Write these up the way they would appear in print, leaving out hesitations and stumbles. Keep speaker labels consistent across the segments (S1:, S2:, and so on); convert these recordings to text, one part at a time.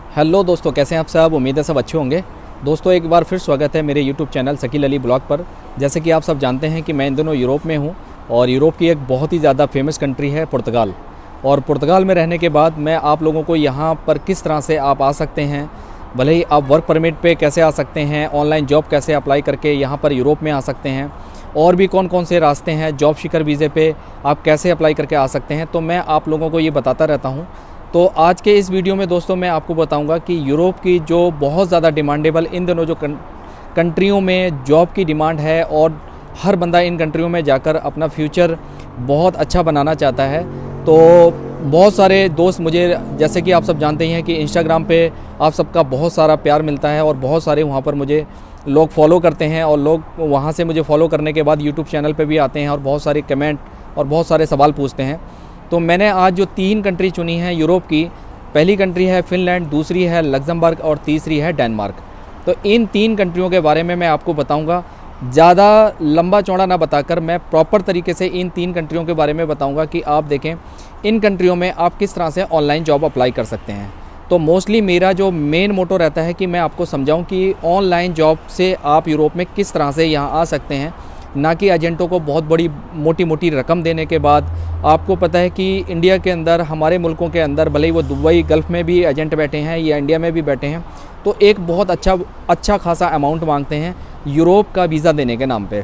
S1: Hello दोस्तों, कैसे हैं आप सब। उम्मीद है सब अच्छे होंगे। दोस्तों एक बार फिर स्वागत है मेरे YouTube channel Shakeel Ali blog पर। जैसे कि आप सब जानते हैं कि मैं इन दिनों यूरोप में हूं और यूरोप की एक बहुत ही ज़्यादा फेमस कंट्री है पुर्तगाल। और पुर्तगाल में रहने के बाद मैं आप लोगों को यहाँ पर किस तरह से आप आ सकते हैं, भले ही आप वर्क परमिट पे कैसे आ सकते हैं, ऑनलाइन जॉब कैसे अप्लाई करके यहाँ पर यूरोप में आ सकते हैं, और भी कौन कौन से रास्ते हैं, जॉब सीकर वीज़े पे आप कैसे अप्लाई करके आ सकते हैं, तो मैं आप लोगों को ये बताता रहता हूँ। तो आज के इस वीडियो में दोस्तों मैं आपको बताऊंगा कि यूरोप की जो बहुत ज़्यादा डिमांडेबल इन दोनों जो कंट्रियों में जॉब की डिमांड है और हर बंदा इन कंट्रियों में जाकर अपना फ्यूचर बहुत अच्छा बनाना चाहता है। तो बहुत सारे दोस्त मुझे, जैसे कि आप सब जानते हैं कि इंस्टाग्राम पे आप सबका बहुत सारा प्यार मिलता है और बहुत सारे वहाँ पर मुझे लोग फॉलो करते हैं और लोग वहाँ से मुझे फॉलो करने के बाद यूट्यूब चैनल पे भी आते हैं और बहुत सारे कमेंट और बहुत सारे सवाल पूछते हैं। तो मैंने आज जो 3 कंट्री चुनी है यूरोप की, पहली कंट्री है फिनलैंड, दूसरी है लग्जमबर्ग और तीसरी है डेनमार्क। तो इन 3 कंट्रियों के बारे में मैं आपको बताऊंगा। ज़्यादा लंबा चौड़ा ना बताकर मैं प्रॉपर तरीके से इन 3 कंट्रियों के बारे में बताऊंगा कि आप देखें इन कंट्रियों में आप किस तरह से ऑनलाइन जॉब अप्लाई कर सकते हैं। तो मोस्टली मेरा जो मेन मोटो रहता है कि मैं आपको समझाऊँ कि ऑनलाइन जॉब से आप यूरोप में किस तरह से यहाँ आ सकते हैं, ना कि एजेंटों को बहुत बड़ी मोटी मोटी रकम देने के बाद। आपको पता है कि इंडिया के अंदर, हमारे मुल्कों के अंदर, भले ही वो दुबई गल्फ़ में भी एजेंट बैठे हैं या इंडिया में भी बैठे हैं, तो एक बहुत अच्छा खासा अमाउंट मांगते हैं यूरोप का वीज़ा देने के नाम पे।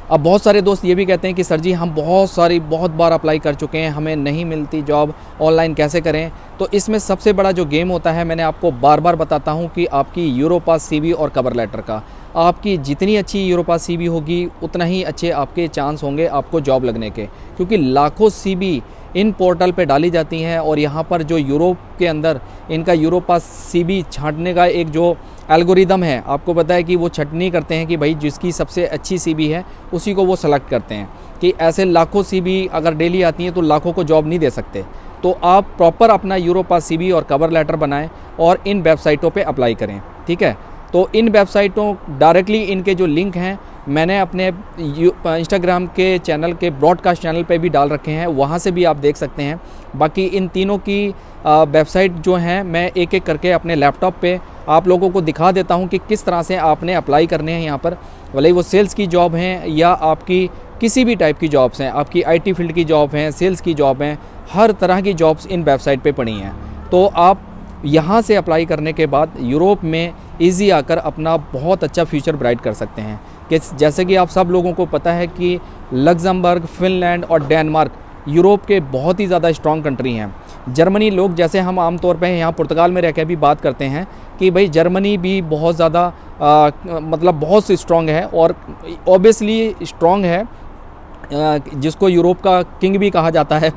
S1: अब बहुत सारे दोस्त ये भी कहते हैं कि सर जी हम बहुत बार अप्लाई कर चुके हैं, हमें नहीं मिलती जॉब, ऑनलाइन कैसे करें। तो इसमें सबसे बड़ा जो गेम होता है, मैंने आपको बार बार बताता हूँ कि आपकी यूरोपास सीवी और कवर लेटर का। आपकी जितनी अच्छी यूरोपास सीवी होगी उतना ही अच्छे आपके चांस होंगे आपको जॉब लगने के, क्योंकि लाखों सीवी इन पोर्टल पे डाली जाती हैं। और यहाँ पर जो यूरोप के अंदर इनका यूरोपास सीवी छांटने का एक जो एल्गोरिदम है, आपको पता है कि वो छटनी करते हैं कि भाई जिसकी सबसे अच्छी सीवी है उसी को वो सेलेक्ट करते हैं। कि ऐसे लाखों सीवी अगर डेली आती हैं तो लाखों को जॉब नहीं दे सकते। तो आप प्रॉपर अपना यूरोपास सीवी और कवर लेटर बनाएं और इन वेबसाइटों पे अप्लाई करें, ठीक है। तो इन वेबसाइटों डायरेक्टली इनके जो लिंक हैं मैंने अपने इंस्टाग्राम के चैनल के ब्रॉडकास्ट चैनल पे भी डाल रखे हैं, वहाँ से भी आप देख सकते हैं। बाकी इन तीनों की वेबसाइट जो हैं मैं एक एक करके अपने लैपटॉप पे आप लोगों को दिखा देता हूँ कि किस तरह से आपने अप्लाई करने हैं यहाँ पर। भले ही वो सेल्स की जॉब हैं या आपकी किसी भी टाइप की जॉब्स हैं, आपकी IT फील्ड की जॉब हैं, सेल्स की जॉब हैं, हर तरह की जॉब्स इन वेबसाइट पे पड़ी हैं। तो आप यहाँ से अप्लाई करने के बाद यूरोप में ईज़ी आकर अपना बहुत अच्छा फ्यूचर ब्राइट कर सकते हैं। कि जैसे कि आप सब लोगों को पता है कि लग्जमबर्ग, फिनलैंड और डेनमार्क यूरोप के बहुत ही ज़्यादा स्ट्रॉन्ग कंट्री हैं। जर्मनी, लोग जैसे हम आमतौर पे यहाँ पुर्तगाल में रह के भी बात करते हैं कि भाई जर्मनी भी बहुत ज़्यादा मतलब बहुत सी स्ट्रॉन्ग है और ऑब्वियसली स्ट्रॉन्ग है, जिसको यूरोप का किंग भी कहा जाता है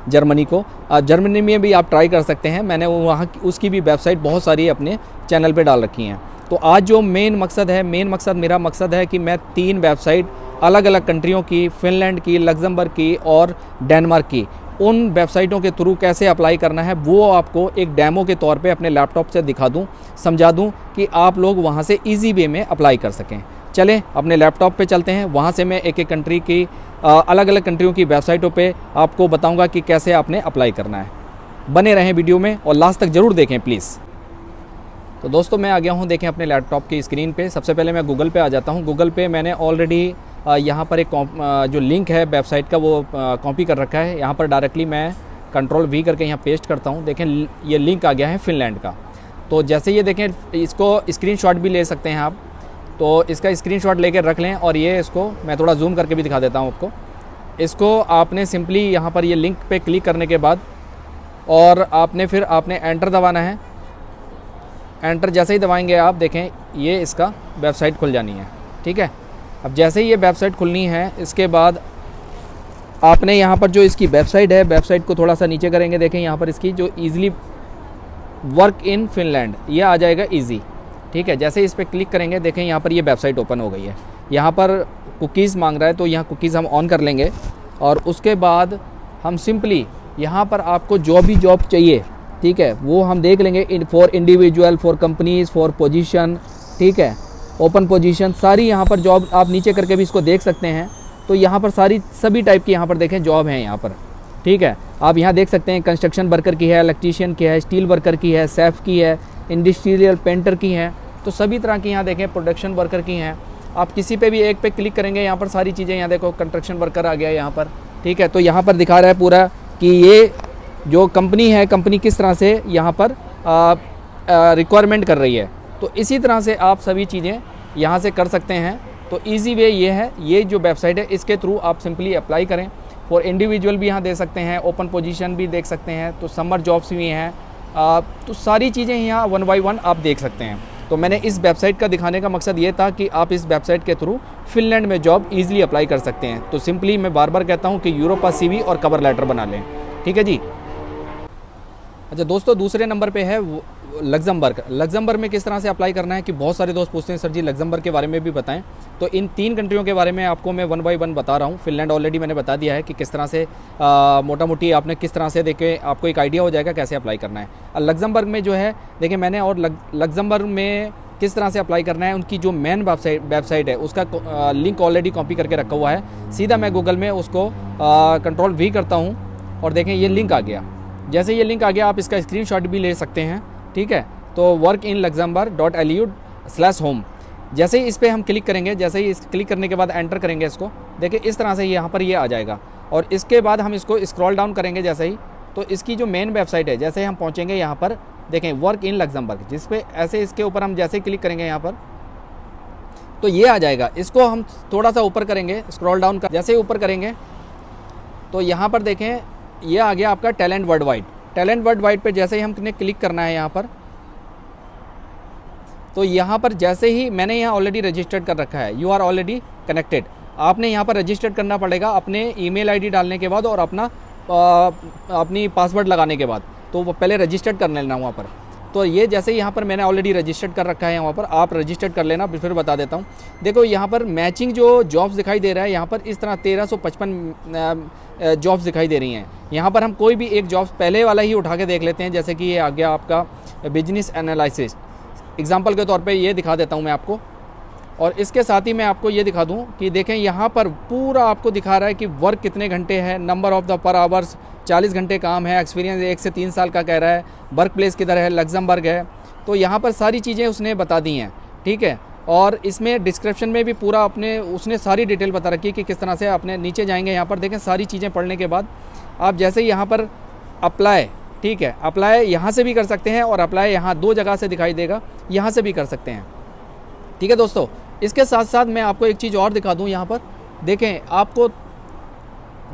S1: जर्मनी को। जर्मनी में भी आप ट्राई कर सकते हैं, मैंने वहाँ उसकी भी वेबसाइट बहुत सारी अपने चैनल पे डाल रखी हैं। तो आज जो मेन मकसद मेरा मकसद है कि मैं 3 वेबसाइट अलग अलग कंट्रियों की, फिनलैंड की, लग्जमबर्ग की और डेनमार्क की, उन वेबसाइटों के थ्रू कैसे अप्लाई करना है वो आपको एक डेमो के तौर पे अपने लैपटॉप से दिखा दूँ, समझा दूँ कि आप लोग वहाँ से ईजी वे में अप्लाई कर सकें। चलें अपने लैपटॉप पे चलते हैं, वहाँ से मैं एक एक कंट्री की अलग अलग कंट्रियों की वेबसाइटों पे आपको बताऊंगा कि कैसे आपने अप्लाई करना है। बने रहें वीडियो में और लास्ट तक ज़रूर देखें प्लीज़। तो दोस्तों मैं आ गया हूँ, देखें अपने लैपटॉप की स्क्रीन पे। सबसे पहले मैं गूगल पे आ जाता हूँ। गूगल पे मैंने ऑलरेडी यहाँ पर एक जो लिंक है वेबसाइट का वो कॉपी कर रखा है। यहाँ पर डायरेक्टली मैं Ctrl+V करके यहाँ पेस्ट करता हूँ। देखें ये लिंक आ गया है फिनलैंड का। तो जैसे ये देखें, इसको स्क्रीनशॉट भी ले सकते हैं आप, तो इसका स्क्रीनशॉट लेकर रख लें। और ये इसको मैं थोड़ा जूम करके भी दिखा देता हूँ आपको। इसको आपने सिंपली यहाँ पर ये लिंक पे क्लिक करने के बाद और आपने एंटर दबाना है। एंटर जैसे ही दबाएंगे आप देखें ये इसका वेबसाइट खुल जानी है, ठीक है। अब जैसे ही ये वेबसाइट खुलनी है, इसके बाद आपने यहाँ पर जो इसकी वेबसाइट है, वेबसाइट को थोड़ा सा नीचे करेंगे, देखें यहाँ पर इसकी जो ईज़िली वर्क इन फिनलैंड ये आ जाएगा ईजी, ठीक है। जैसे इस पर क्लिक करेंगे, देखें यहाँ पर ये वेबसाइट ओपन हो गई है। यहाँ पर कुकीज़ मांग रहा है, तो यहाँ कुकीज़ हम ऑन कर लेंगे और उसके बाद हम सिंपली यहाँ पर आपको जो भी जॉब चाहिए, ठीक है, वो हम देख लेंगे। For individual, for companies, for position, ठीक है, ओपन पोजीशन, सारी यहाँ पर जॉब आप नीचे करके भी इसको देख सकते हैं। तो यहाँ पर सभी टाइप की यहाँ पर देखें जॉब हैं यहाँ पर, ठीक है। आप यहाँ देख सकते हैं कंस्ट्रक्शन वर्कर की है, इलेक्ट्रीशियन की है, स्टील वर्कर की है, सेफ की है, इंडस्ट्रियल पेंटर की है, तो सभी तरह की यहाँ देखें प्रोडक्शन वर्कर की हैं। आप किसी पे भी एक पे क्लिक करेंगे यहाँ पर सारी चीज़ें, यहाँ देखो कंस्ट्रक्शन वर्कर आ गया यहाँ पर, ठीक है। तो यहाँ पर दिखा रहा है पूरा कि ये जो कंपनी है, कंपनी किस तरह से यहाँ पर रिक्वायरमेंट कर रही है। तो इसी तरह से आप सभी चीज़ें यहाँ से कर सकते हैं। तो इजी वे ये है, ये जो वेबसाइट है इसके थ्रू आप सिंपली अप्लाई करें। फॉर इंडिविजुअल भी यहाँ दे सकते हैं, ओपन पोजीशन भी देख सकते हैं, तो समर जॉब्स भी हैं, तो सारी चीज़ें यहाँ 1 बाय 1 आप देख सकते हैं। तो मैंने इस वेबसाइट का दिखाने का मकसद ये था कि आप इस वेबसाइट के थ्रू फिनलैंड में जॉब ईजिली अप्लाई कर सकते हैं। तो सिंपली मैं बार बार कहता हूँ कि यूरोपा CV और कवर लेटर बना लें, ठीक है जी। अच्छा दोस्तों, दूसरे नंबर पे है लग्जमबर्ग। लग्जमबर्ग में किस तरह से अप्लाई करना है कि बहुत सारे दोस्त पूछते हैं सर जी लग्जमबर्ग के बारे में भी बताएं। तो इन 3 कंट्रियों के बारे में आपको मैं 1 बाय 1 बता रहा हूँ। फिनलैंड ऑलरेडी मैंने बता दिया है कि किस तरह से मोटा मोटी आपने किस तरह से देखे, आपको एक आइडिया हो जाएगा कैसे अप्लाई करना है। और लग्जमबर्ग में जो है देखिए मैंने, और लग्जमबर्ग में किस तरह से अप्लाई करना है, उनकी जो मेन वेबसाइट है उसका लिंक ऑलरेडी कॉपी करके रखा हुआ है। सीधा मैं गूगल में उसको Ctrl+V करता हूँ और देखें ये लिंक आ गया। जैसे ये लिंक आ गया आप इसका स्क्रीनशॉट भी ले सकते हैं, ठीक है। तो workinluxembourg.lu/home, जैसे ही इस पर हम क्लिक करेंगे, जैसे ही इस क्लिक करने के बाद एंटर करेंगे इसको, देखिए इस तरह से यहाँ पर ये आ जाएगा। और इसके बाद हम इसको स्क्रॉल डाउन करेंगे जैसे ही, तो इसकी जो मेन वेबसाइट है, जैसे ही हम पहुँचेंगे यहाँ पर देखें वर्क इन लग्जमबर्ग, जिस पे ऐसे इसके ऊपर हम जैसे ही क्लिक करेंगे यहाँ पर तो ये आ जाएगा। इसको हम थोड़ा सा ऊपर करेंगे, स्क्रॉल डाउन कर, जैसे ही ऊपर करेंगे तो यहाँ पर देखें ये आ गया आपका talent world wide. Talent world wide पे जैसे ही हमने क्लिक करना है यहाँ पर, तो यहाँ पर जैसे ही मैंने यहाँ ऑलरेडी रजिस्टर्ड कर रखा है, यू आर ऑलरेडी कनेक्टेड, आपने यहाँ पर रजिस्टर्ड करना पड़ेगा अपने ईमेल आईडी डालने के बाद और अपनी पासवर्ड लगाने के बाद। तो वो पहले रजिस्टर्ड कर लेना वहाँ पर। तो ये जैसे ही यहाँ पर मैंने ऑलरेडी रजिस्टर्ड कर रखा है, वहाँ पर आप रजिस्टर्ड कर लेना। फिर बता देता हूँ, देखो यहाँ पर मैचिंग जो जॉब्स दिखाई दे रहा है, यहाँ पर इस तरह 1355 जॉब्स दिखाई दे रही हैं। यहाँ पर हम कोई भी एक जॉब्स पहले वाला ही उठा के देख लेते हैं। जैसे कि ये आ गया आपका बिजनेस एनालिसिस, एग्जाम्पल के तौर पर ये दिखा देता हूँ मैं आपको। और इसके साथ ही मैं आपको ये दिखा दूँ कि देखें यहाँ पर पूरा आपको दिखा रहा है कि वर्क कितने घंटे है, नंबर ऑफ द पर आवर्स 40 घंटे काम है, एक्सपीरियंस 1 से 3 साल का कह रहा है, वर्क प्लेस किधर है, लग्जमबर्ग है। तो यहाँ पर सारी चीज़ें उसने बता दी हैं, ठीक है। और इसमें डिस्क्रिप्शन में भी पूरा उसने सारी डिटेल बता रखी है कि किस तरह से अपने नीचे जाएंगे। यहाँ पर देखें सारी चीज़ें पढ़ने के बाद आप जैसे ही यहाँ पर अप्लाई, ठीक है, अप्लाई यहाँ से भी कर सकते हैं और अप्लाई यहाँ 2 जगह से दिखाई देगा, यहाँ से भी कर सकते हैं, ठीक है दोस्तों। इसके साथ साथ मैं आपको एक चीज़ और दिखा दूँ। यहाँ पर देखें आपको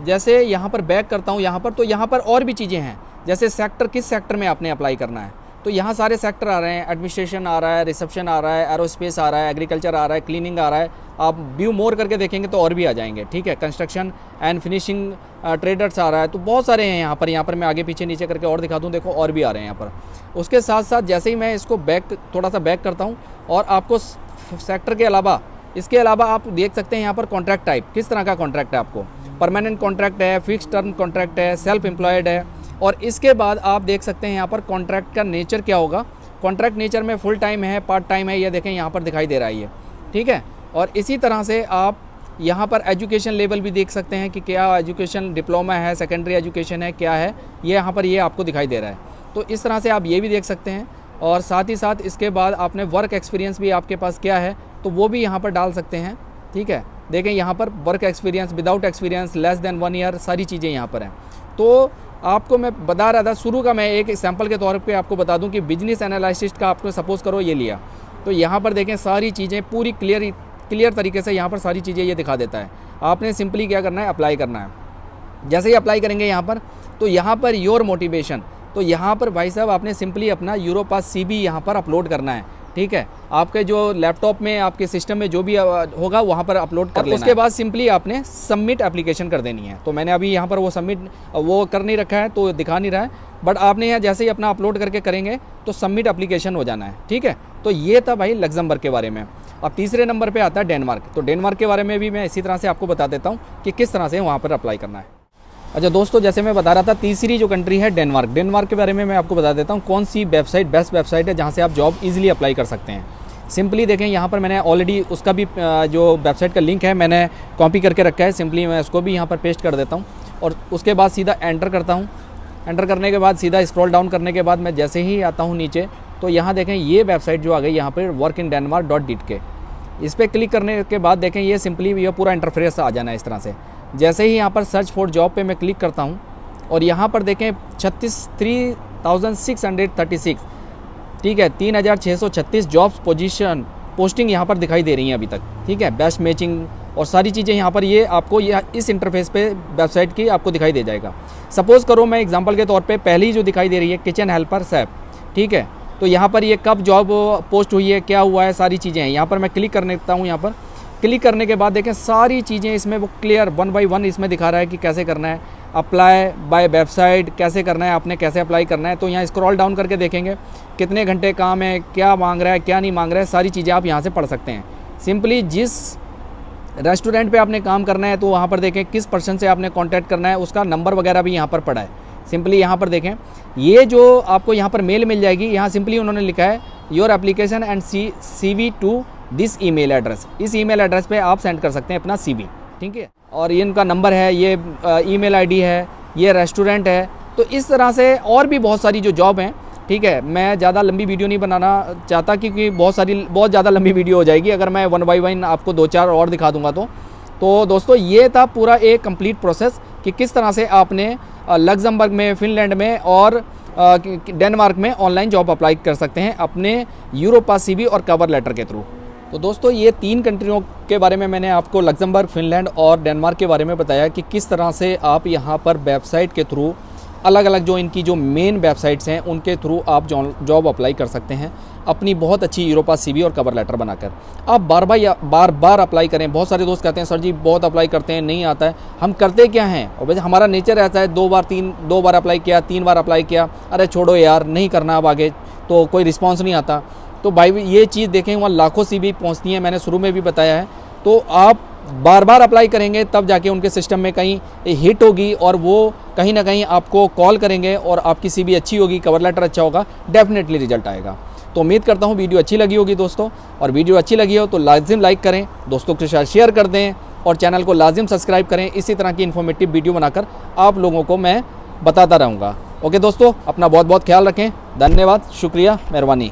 S1: जैसे यहाँ पर बैक करता हूँ यहाँ पर, तो यहाँ पर और भी चीज़ें हैं, जैसे सेक्टर, किस सेक्टर में आपने अप्लाई करना है। तो यहाँ सारे सेक्टर आ रहे हैं, एडमिनिस्ट्रेशन आ रहा है, रिसेप्शन आ रहा है, एरोस्पेस आ रहा है, एग्रीकल्चर आ रहा है, क्लीनिंग आ रहा है। आप व्यू मोर करके देखेंगे तो और भी आ जाएंगे, ठीक है। कंस्ट्रक्शन एंड फिनिशिंग ट्रेडर्स आ रहा है। तो बहुत सारे हैं यहाँ पर मैं आगे पीछे नीचे करके और दिखा दूँ, देखो और भी आ रहे हैं यहाँ पर। उसके साथ साथ जैसे ही मैं इसको थोड़ा सा बैक करता हूँ और आपको सेक्टर के अलावा, इसके अलावा आप देख सकते हैं यहाँ पर कॉन्ट्रैक्ट टाइप, किस तरह का कॉन्ट्रैक्ट है आपको, परमानेंट कॉन्ट्रैक्ट है, फिक्स टर्म कॉन्ट्रैक्ट है, सेल्फ एम्प्लॉयड है। और इसके बाद आप देख सकते हैं यहाँ पर कॉन्ट्रैक्ट का नेचर क्या होगा। कॉन्ट्रैक्ट नेचर में फुल टाइम है, पार्ट टाइम है, ये देखें यहाँ पर दिखाई दे रहा है ये, ठीक है। और इसी तरह से आप यहाँ पर एजुकेशन लेवल भी देख सकते हैं कि क्या एजुकेशन, डिप्लोमा है, सेकेंडरी एजुकेशन है, क्या है, ये यहाँ पर ये आपको दिखाई दे रहा है। तो इस तरह से आप ये भी देख सकते हैं। और साथ ही साथ इसके बाद आपने वर्क एक्सपीरियंस भी आपके पास क्या है तो वो भी यहाँ पर डाल सकते हैं, ठीक है। देखें यहाँ पर work experience, without experience, less than 1 year, सारी चीज़ें यहाँ पर हैं। तो आपको मैं बता रहा था शुरू का, मैं एक एग्जांपल के तौर पे आपको बता दूं कि बिजनेस एनालिसिस्ट का आपको सपोज करो ये लिया, तो यहाँ पर देखें सारी चीज़ें पूरी क्लियर तरीके से यहाँ पर सारी चीज़ें ये दिखा देता है। आपने सिंपली क्या करना है, अप्लाई करना है। जैसे ही अप्लाई करेंगे यहाँ पर, तो यहाँ पर योर मोटिवेशन, तो यहाँ पर भाई साहब आपने सिंपली अपना यूरोपास CV यहाँ पर अपलोड करना है, ठीक है। आपके जो लैपटॉप में, आपके सिस्टम में जो भी होगा वहाँ पर अपलोड कर लेना है। उसके बाद सिंपली आपने सबमिट एप्लीकेशन कर देनी है। तो मैंने अभी यहाँ पर वो सबमिट वो कर नहीं रखा है तो दिखा नहीं रहा है, बट आपने यहाँ जैसे ही अपना अपलोड करके करेंगे तो सबमिट एप्लीकेशन हो जाना है, ठीक है। तो ये था भाई लग्जमबर्ग के बारे में। अब तीसरे नंबर पर आता है डेनमार्क। तो डेनमार्क के बारे में भी मैं इसी तरह से आपको बता देता हूँ कि किस तरह से वहाँ पर अप्लाई करना है। अच्छा दोस्तों, जैसे मैं बता रहा था, तीसरी जो कंट्री है डेनमार्क। डेनमार्क के बारे में मैं आपको बता देता हूँ कौन सी वेबसाइट बेस्ट वेबसाइट है जहाँ से आप जॉब इजीली अप्लाई कर सकते हैं। सिंपली देखें यहाँ पर मैंने ऑलरेडी उसका भी जो वेबसाइट का लिंक है मैंने कॉपी करके रखा है। सिंपली मैं उसको भी यहाँ पर पेस्ट कर देता हूँ और उसके बाद सीधा एंटर करता हूँ। एंटर करने के बाद सीधा स्क्रॉल डाउन करने के बाद मैं जैसे ही आता हूँ नीचे, तो यहाँ देखें ये वेबसाइट जो आ गई यहाँ पर workindenmark.dk, इस पर क्लिक करने के बाद देखें ये सिंपली ये पूरा इंटरफेस आ जाना है इस तरह से। जैसे ही यहाँ पर सर्च फॉर जॉब पे मैं क्लिक करता हूँ और यहाँ पर देखें 36,636, ठीक है, 3,636 जॉब्स पोस्टिंग यहाँ पर दिखाई दे रही हैं अभी तक, ठीक है। बेस्ट मैचिंग और सारी चीज़ें यहाँ पर ये आपको ये इस इंटरफेस पे वेबसाइट की आपको दिखाई दे जाएगा। सपोज़ करो मैं एग्जांपल के तौर पे पहली जो दिखाई दे रही है किचन हेल्पर सैप, ठीक है, तो यहाँ पर ये कब जॉब पोस्ट हुई है, क्या हुआ है, सारी चीज़ें हैं। यहाँ पर मैं क्लिक करने देता हूँ। यहाँ पर क्लिक करने के बाद देखें सारी चीज़ें इसमें वो क्लियर 1 बाय 1 इसमें दिखा रहा है कि कैसे करना है, अप्लाई बाय वेबसाइट कैसे करना है, आपने कैसे अप्लाई करना है। तो यहाँ स्क्रॉल डाउन करके देखेंगे कितने घंटे काम है, क्या मांग रहा है, क्या नहीं मांग रहा है, सारी चीज़ें आप यहाँ से पढ़ सकते हैं। सिंपली जिस रेस्टोरेंट पे आपने काम करना है तो वहाँ पर देखें किस पर्सन से आपने कांटेक्ट करना है, उसका नंबर वगैरह भी यहाँ पर पड़ा है। सिंपली यहाँ पर देखें ये जो आपको यहाँ पर मेल मिल जाएगी, यहाँ सिंपली उन्होंने लिखा है your application and CV to this email address. इस ईमेल एड्रेस पे आप सेंड कर सकते हैं अपना CV, ठीक है। और ये इनका नंबर है, ये ईमेल आईडी है, ये रेस्टोरेंट है। तो इस तरह से और भी बहुत सारी जो जॉब हैं, ठीक है। मैं ज़्यादा लंबी वीडियो नहीं बनाना चाहता क्योंकि बहुत ज़्यादा लंबी वीडियो हो जाएगी अगर मैं 1 बाय 1 आपको 2-4 और दिखा दूंगा। तो दोस्तों ये था पूरा एक कंप्लीट प्रोसेस कि किस तरह से आपने लग्जमबर्ग में, फिनलैंड में और डेनमार्क में ऑनलाइन जॉब अप्लाई कर सकते हैं अपने यूरोपास CV और कवर लेटर के थ्रू। तो दोस्तों ये 3 कंट्रियों के बारे में मैंने आपको लग्जमबर्ग, फिनलैंड और डेनमार्क के बारे में बताया कि किस तरह से आप यहाँ पर वेबसाइट के थ्रू अलग अलग जो इनकी जो मेन वेबसाइट्स हैं उनके थ्रू आप जॉब अप्लाई कर सकते हैं अपनी बहुत अच्छी यूरोपास CV और कवर लेटर बनाकर। आप बार बार अप्लाई करें। बहुत सारे दोस्त कहते हैं सर जी बहुत अप्लाई करते हैं नहीं आता है। हम करते क्या हैं, और वैसे हमारा नेचर ऐसा है 2 बार अप्लाई किया, 3 बार अप्लाई किया, अरे छोड़ो यार नहीं करना अब आगे, तो कोई रिस्पॉन्स नहीं आता। तो भाई ये चीज़ देखें वहाँ लाखों CV पहुँचती हैं, मैंने शुरू में भी बताया है। तो आप बार बार अप्लाई करेंगे तब जाके उनके सिस्टम में कहीं हिट होगी और वो कहीं ना कहीं आपको कॉल करेंगे और आपकी CV अच्छी होगी, कवर लेटर अच्छा होगा, डेफिनेटली रिजल्ट आएगा। तो उम्मीद करता हूँ वीडियो अच्छी लगी होगी दोस्तों, और वीडियो अच्छी लगी हो तो लाजिम लाइक करें, दोस्तों के साथ शेयर कर दें और चैनल को लाजिम सब्सक्राइब करें। इसी तरह की इन्फॉर्मेटिव वीडियो बनाकर आप लोगों को मैं बताता रहूँगा। ओके दोस्तों, अपना बहुत बहुत ख्याल रखें। धन्यवाद, शुक्रिया, मेहरबानी।